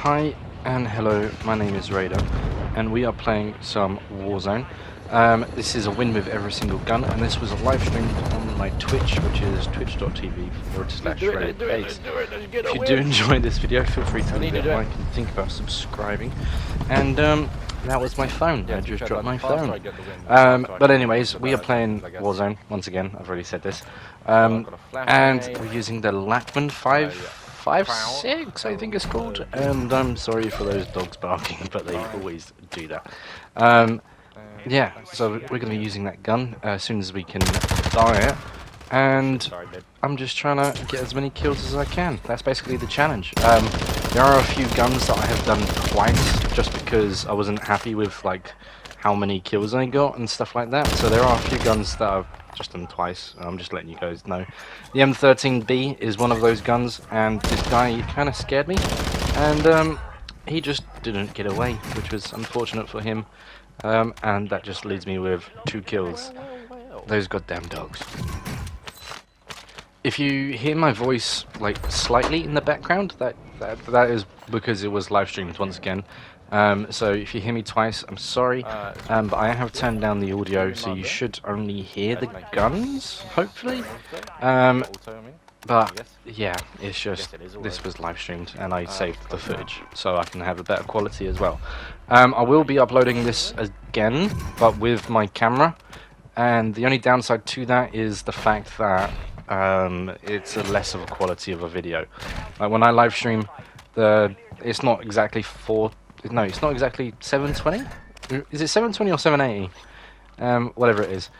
Hi and hello, my name is Raider, and we are playing some Warzone. This is a win with every single gun, and this was a live stream on my Twitch, which is twitch.tv/RaiderBase. If you do enjoy this video, feel free to leave it a like and think about subscribing. And that was my phone. I just dropped my phone. But anyways, we are playing Warzone once again. I've already said this, and we're using the LACHMANN-762, I think it's called. And I'm sorry for those dogs barking, but they always do that. Yeah, so we're going to be using that gun as soon as we can fire it, and I'm just trying to get as many kills as I can. That's basically the challenge. There are a few guns that I have done twice, just because I wasn't happy with like how many kills I got and stuff like that. So there are a few guns that I've just done twice. I'm just letting you guys know. The M13B is one of those guns, and this guy kind of scared me, and he just didn't get away, which was unfortunate for him. And that just leaves me with 2 kills. Those goddamn dogs. If you hear my voice like slightly in the background, that is because it was live streamed once again. So if you hear me twice, I'm sorry, but I have turned down the audio, so you should only hear the guns, hopefully. But yeah, it's just this was live streamed and I saved the footage so I can have a better quality as well. I will be uploading this again, but with my camera, and the only downside to that is the fact that it's a less of a quality of a video. Like when I live stream, it's not exactly it's not exactly 720. Is it 720 or 780? Whatever it is.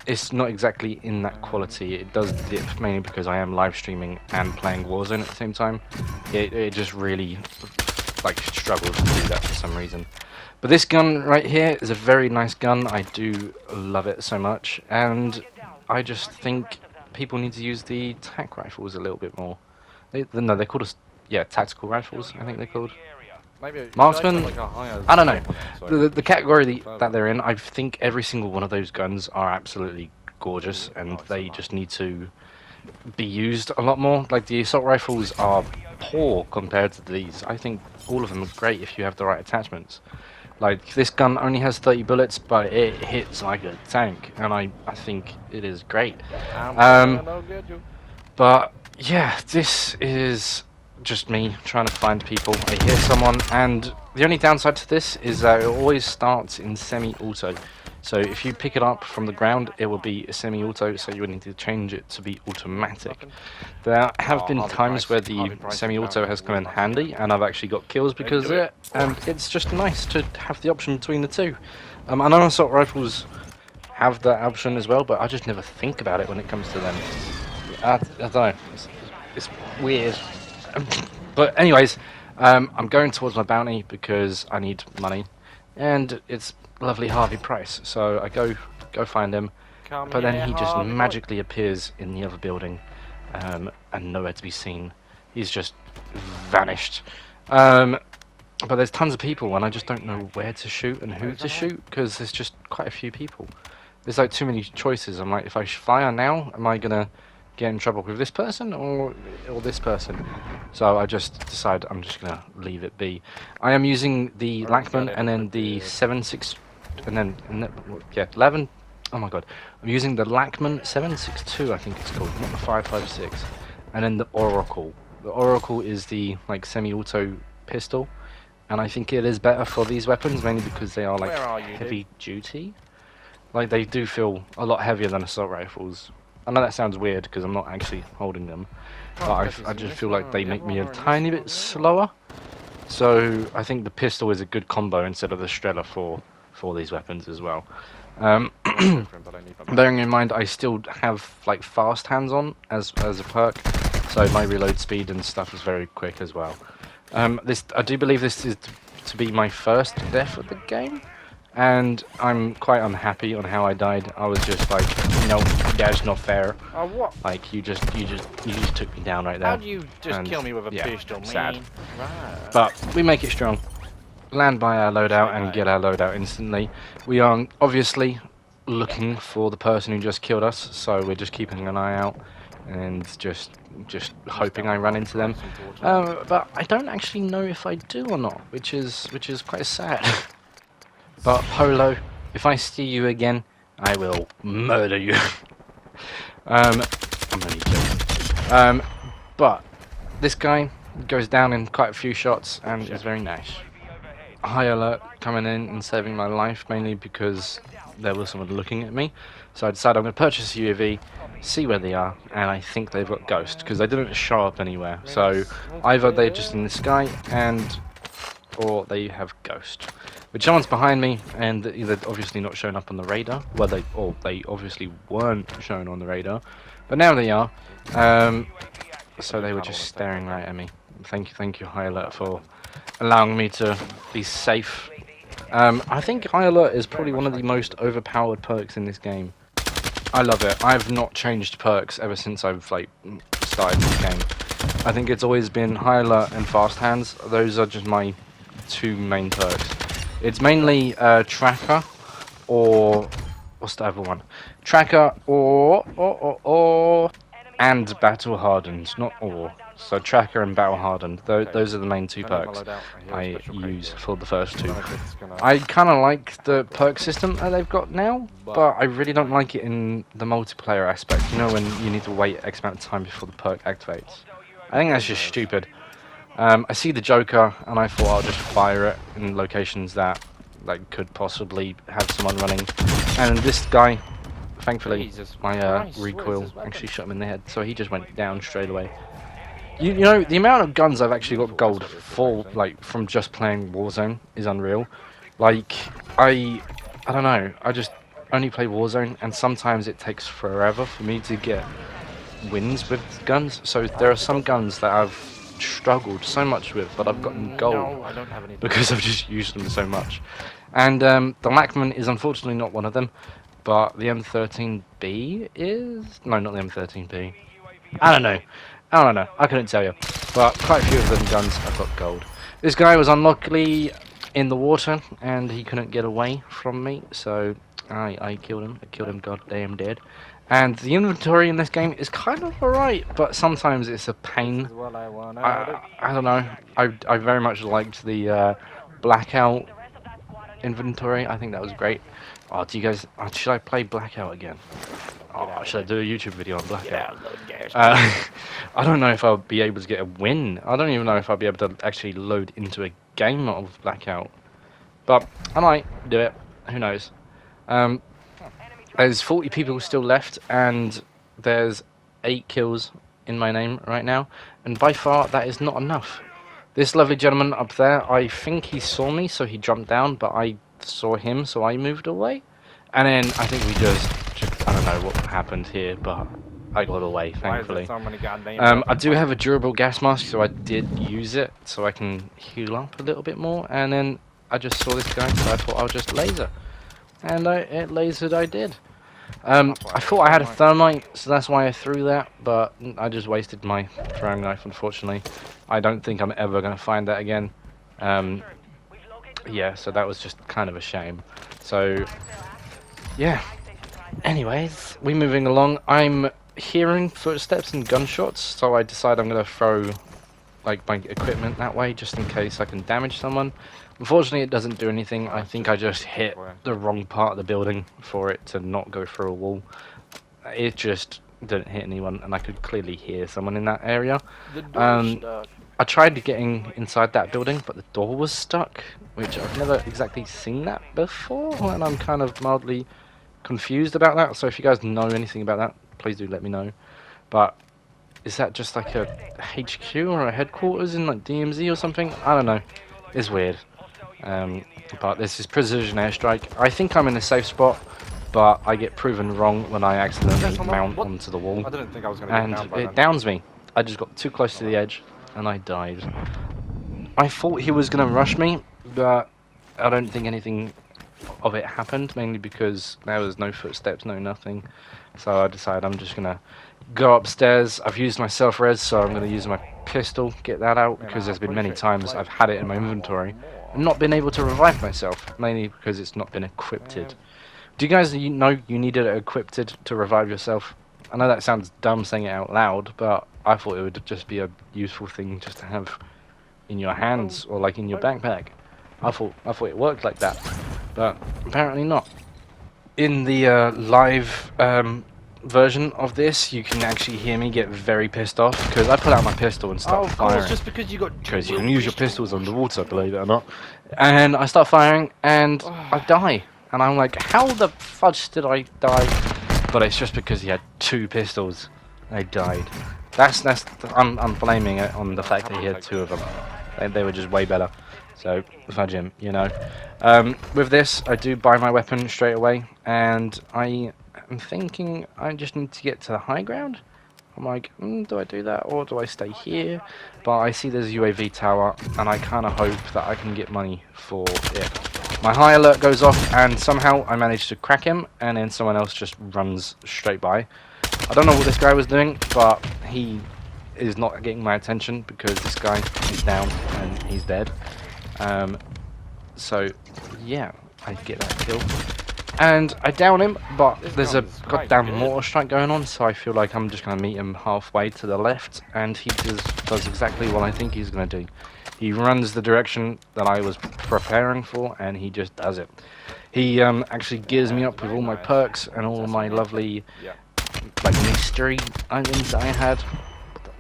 It's not exactly in that quality. It does dip mainly because I am live streaming and playing Warzone at the same time. It just really like struggles to do that for some reason. But this gun right here is a very nice gun. I do love it so much, and I just think people need to use the tac rifles a little bit more. No, they're called tactical rifles, I think they're called. Marksman? I don't know. The category that they're in, I think every single one of those guns are absolutely gorgeous, and they just need to be used a lot more. Like the assault rifles are poor compared to these. I think all of them are great if you have the right attachments. Like this gun only has 30 bullets, but it hits like a tank, and I think it is great. But yeah, this is just me trying to find people. I hear someone, and the only downside to this is that it always starts in semi-auto. So if you pick it up from the ground, it will be a semi-auto, so you would need to change it to be automatic. There have been times where the semi-auto has come in handy, and I've actually got kills because of it, and it's just nice to have the option between the two. I know assault rifles have that option as well, but I just never think about it when it comes to them. I don't know, it's weird. But anyways, I'm going towards my bounty because I need money, and it's lovely Harvey Price, so I go find him, but then he just magically appears in the other building, and nowhere to be seen. He's just vanished. But there's tons of people, and I just don't know where to shoot and who to shoot, because there's just quite a few people. There's like too many choices. I'm like, if I fire now, am I gonna get in trouble with this person or this person? So I just decide I'm just gonna leave it be. I am using the LACHMANN and then the 7.6 and then 11. Oh my god, I'm using the LACHMANN-762, I think it's called, not the 5.56, and then the Oracle. The Oracle is the like semi-auto pistol, and I think it is better for these weapons mainly because they are like heavy duty. Like they do feel a lot heavier than assault rifles. I know that sounds weird because I'm not actually holding them, but I just feel like they make me a tiny bit slower. So I think the pistol is a good combo instead of the Strela for these weapons as well. Bearing in mind I still have like fast hands on as a perk, so my reload speed and stuff is very quick as well. I do believe this is to be my first death of the game. And I'm quite unhappy on how I died. I was just like, no, that's not fair. What? Like you just took me down right there. How'd you just kill me with a pistol, man? Sad. Right. But we make it strong. Land by our loadout and get our loadout instantly. We are obviously looking for the person who just killed us, so we're just keeping an eye out. and just hoping I run into them. But I don't actually know if I do or not, which is quite sad. But Polo, if I see you again, I will murder you. I'm only joking. But this guy goes down in quite a few shots and is very nice. High alert coming in and saving my life, mainly because there was someone looking at me. So I decided I'm going to purchase a UAV, see where they are, and I think they've got ghost, because they didn't show up anywhere. So either they're just in the sky, or they have ghost. Which someone's behind me, and they're obviously not showing up on the radar. Well, they obviously weren't shown on the radar, but now they are. So they were just staring right at me. Thank you, High Alert, for allowing me to be safe. I think High Alert is probably one of the most overpowered perks in this game. I love it. I've not changed perks ever since I've started this game. I think it's always been High Alert and Fast Hands. Those are just my two main perks. It's mainly Tracker, or what's the other one? Tracker and Battle Hardened, not or. So Tracker and Battle Hardened. Those are the main two perks I use for the first two. I kind of like the perk system that they've got now, but I really don't like it in the multiplayer aspect. You know, when you need to wait X amount of time before the perk activates. I think that's just stupid. I see the Joker, and I thought I'll just fire it in locations that could possibly have someone running. And this guy, thankfully, my recoil actually shot him in the head, so he just went down straight away. You know, the amount of guns I've actually got gold for, from just playing Warzone is unreal. I don't know, I just only play Warzone, and sometimes it takes forever for me to get wins with guns. So there are some guns that I've struggled so much with, but I've gotten gold because I've just used them so much. And the LACHMANN is unfortunately not one of them, but the M13B is... No, not the M13B. I don't know, I couldn't tell you, but quite a few of them guns I've got gold. This guy was unluckily in the water, and he couldn't get away from me, so I killed him goddamn dead. And the inventory in this game is kind of alright, but sometimes it's a pain. I don't know. I very much liked the Blackout inventory. I think that was great. Oh, do you guys... should I play Blackout again? Oh, should I do a YouTube video on Blackout? I don't know if I'll be able to get a win. I don't even know if I'll be able to actually load into a game of Blackout. But I might do it. Who knows? There's 40 people still left, and there's 8 kills in my name right now, and by far that is not enough. This lovely gentleman up there, I think he saw me, so he jumped down, but I saw him, so I moved away. And then I think we just I don't know what happened here, but I got away, thankfully. I do have a durable gas mask, so I did use it, so I can heal up a little bit more, and then I just saw this guy, so I thought I'll just laser. And it lasered I did. I thought I had a thermite, so that's why I threw that, but I just wasted my throwing knife, unfortunately. I don't think I'm ever going to find that again. Yeah, so that was just kind of a shame. So, yeah. Anyways, we're moving along. I'm hearing footsteps and gunshots, so I decide I'm going to throw my equipment that way, just in case I can damage someone. Unfortunately, it doesn't do anything. I think I just hit the wrong part of the building for it to not go through a wall. It just didn't hit anyone, and I could clearly hear someone in that area. I tried getting inside that building, but the door was stuck, which I've never exactly seen that before, and I'm kind of mildly confused about that. So if you guys know anything about that, please do let me know. But is that just like a HQ or a headquarters in DMZ or something? I don't know. It's weird. But this is precision airstrike. I think I'm in a safe spot, but I get proven wrong when I accidentally mount onto the wall, and it downs me. I just got too close to the edge, and I died. I thought he was going to rush me, but I don't think anything of it happened, mainly because there was no footsteps, no nothing. So I decided I'm just going to go upstairs. I've used my self-res, so I'm going to use my pistol, get that out, because there's been many times I've had it in my inventory and not been able to revive myself, mainly because it's not been equipped. Do you guys know you needed it equipped to revive yourself? I know that sounds dumb saying it out loud, but I thought it would just be a useful thing just to have in your hands or like in your backpack. I thought it worked like that, but apparently not. In the live version of this, you can actually hear me get very pissed off because I pull out my pistol and start firing. Just because you got. Because you can use your pistols underwater, believe it or not. And I start firing, and I die. And I'm like, how the fudge did I die? But it's just because he had 2 pistols. I died. I'm blaming it on the fact that he had 2 of them. They were just way better. So fudge him, you know. With this, I do buy my weapon straight away, and I am thinking I just need to get to the high ground. I'm like, do I do that or do I stay here? But I see there's a UAV tower, and I kind of hope that I can get money for it. My high alert goes off, and somehow I manage to crack him, and then someone else just runs straight by. I don't know what this guy was doing, but he is not getting my attention because this guy is down and he's dead. So yeah, I get that kill. And I down him, but there's a goddamn mortar strike going on, so I feel like I'm just going to meet him halfway to the left, and he does exactly what I think he's going to do. He runs the direction that I was preparing for, and he just does it. He actually gears me up with all my perks and all my lovely like mystery items that I had.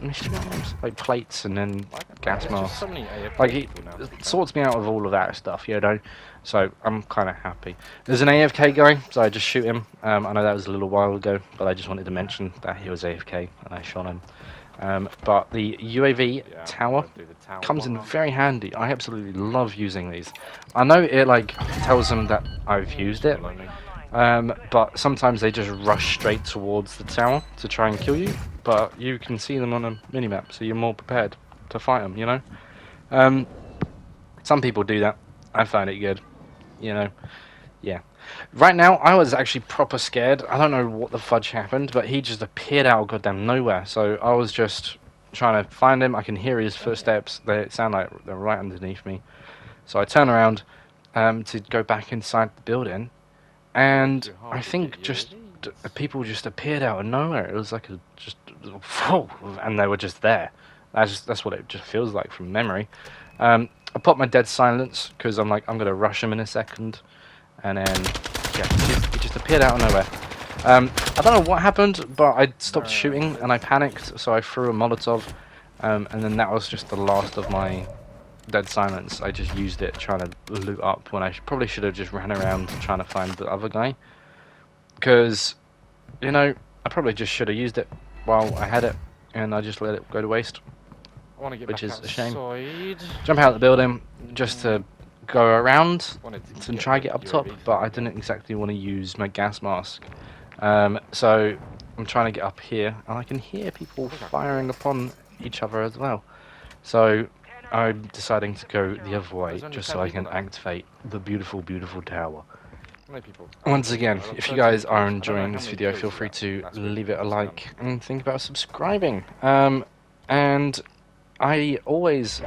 Mystery items? Like plates and then gas masks. Like he sorts me out of all of that stuff, you know. So I'm kind of happy. There's an AFK guy, so I just shoot him. I know that was a little while ago, but I just wanted to mention that he was AFK and I shot him. But the UAV tower comes in very handy. I absolutely love using these. I know it like tells them that I've used it, but sometimes they just rush straight towards the tower to try and kill you. But you can see them on a minimap, so you're more prepared to fight them, you know? Some people do that. I find it good, you know? Yeah. Right now, I was actually proper scared. I don't know what the fudge happened, but he just appeared out of goddamn nowhere. So I was just trying to find him. I can hear his footsteps. They sound like they're right underneath me. So I turn around to go back inside the building, and I think just people just appeared out of nowhere. It was like and they were just there. That's what it just feels like from memory. I put my dead silence because I'm like, I'm gonna rush him in a second, and then yeah, he just appeared out of nowhere. I don't know what happened, but I stopped shooting and I panicked, so I threw a Molotov, and then that was just the last of my dead silence. I just used it trying to loot up when I probably should have just ran around trying to find the other guy, because you know, I probably just should have used it while I had it, and I just let it go to waste, which is a shame. Jump out of the building just to go around to try to get up top, but I didn't exactly want to use my gas mask. So I'm trying to get up here, and I can hear people firing upon each other as well. So I'm deciding to go the other way, just so I can activate the beautiful, beautiful tower. Once again, if you guys are enjoying this video, feel free to leave it a like and think about subscribing. And I always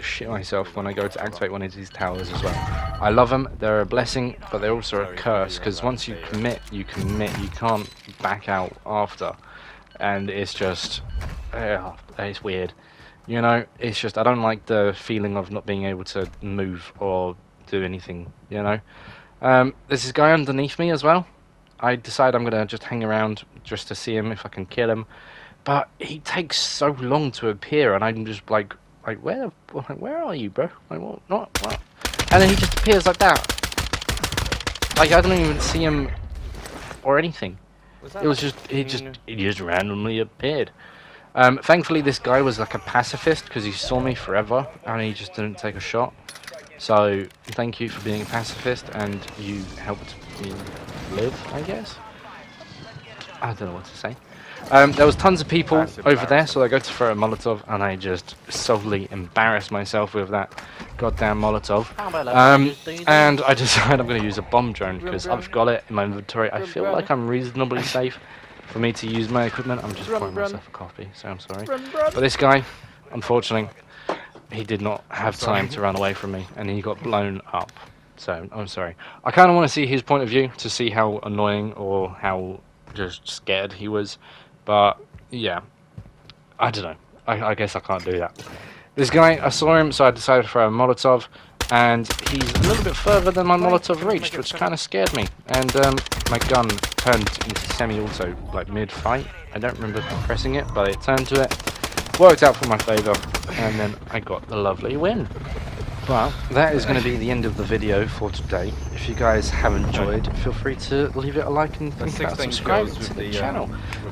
shit myself when I go to activate one of these towers as well. I love them, they're a blessing, but they're also a curse, because once you commit, you can't back out after. And it's just, it's weird. You know, it's just, I don't like the feeling of not being able to move or do anything, you know. There's this guy underneath me as well. I decide I'm going to just hang around just to see him, if I can kill him. But he takes so long to appear, and I'm just like where are you, bro? Like, what? And then he just appears like that. Like, I don't even see him or anything. It was just, he just randomly appeared. Thankfully, this guy was like a pacifist, because he saw me forever, and he just didn't take a shot. So, thank you for being a pacifist, and you helped me live, I guess? I don't know what to say. There was tons of people over there, so I go to throw a Molotov, and I just solely embarrass myself with that goddamn Molotov. And I decide I'm going to use a bomb drone, because I've got it in my inventory. I feel like I'm reasonably safe for me to use my equipment. I'm just pouring myself a coffee, so I'm sorry. But this guy, unfortunately, he did not have time to run away from me, and he got blown up. So, I'm sorry. I kind of want to see his point of view, to see how annoying or how just scared he was. But yeah, I don't know. I guess I can't do that. This guy, I saw him, so I decided to throw a Molotov, and he's a little bit further than my Molotov reached, which kind of scared me. And my gun turned into semi-auto, like mid-fight. I don't remember pressing it, but it turned to it. Worked out for my favour, and then I got the lovely win. Well, that is going to be the end of the video for today. If you guys have enjoyed, feel free to leave it a like and think about subscribing to the channel.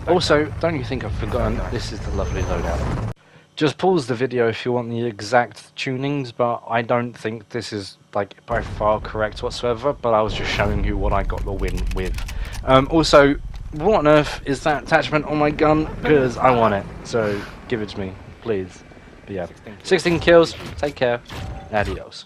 Also, don't you think I've forgotten, this is the lovely loadout. Just pause the video if you want the exact tunings, but I don't think this is like by far correct whatsoever, but I was just showing you what I got the win with. Also, what on earth is that attachment on my gun? Because I want it, so give it to me, please. But yeah, 16 kills, take care, adios.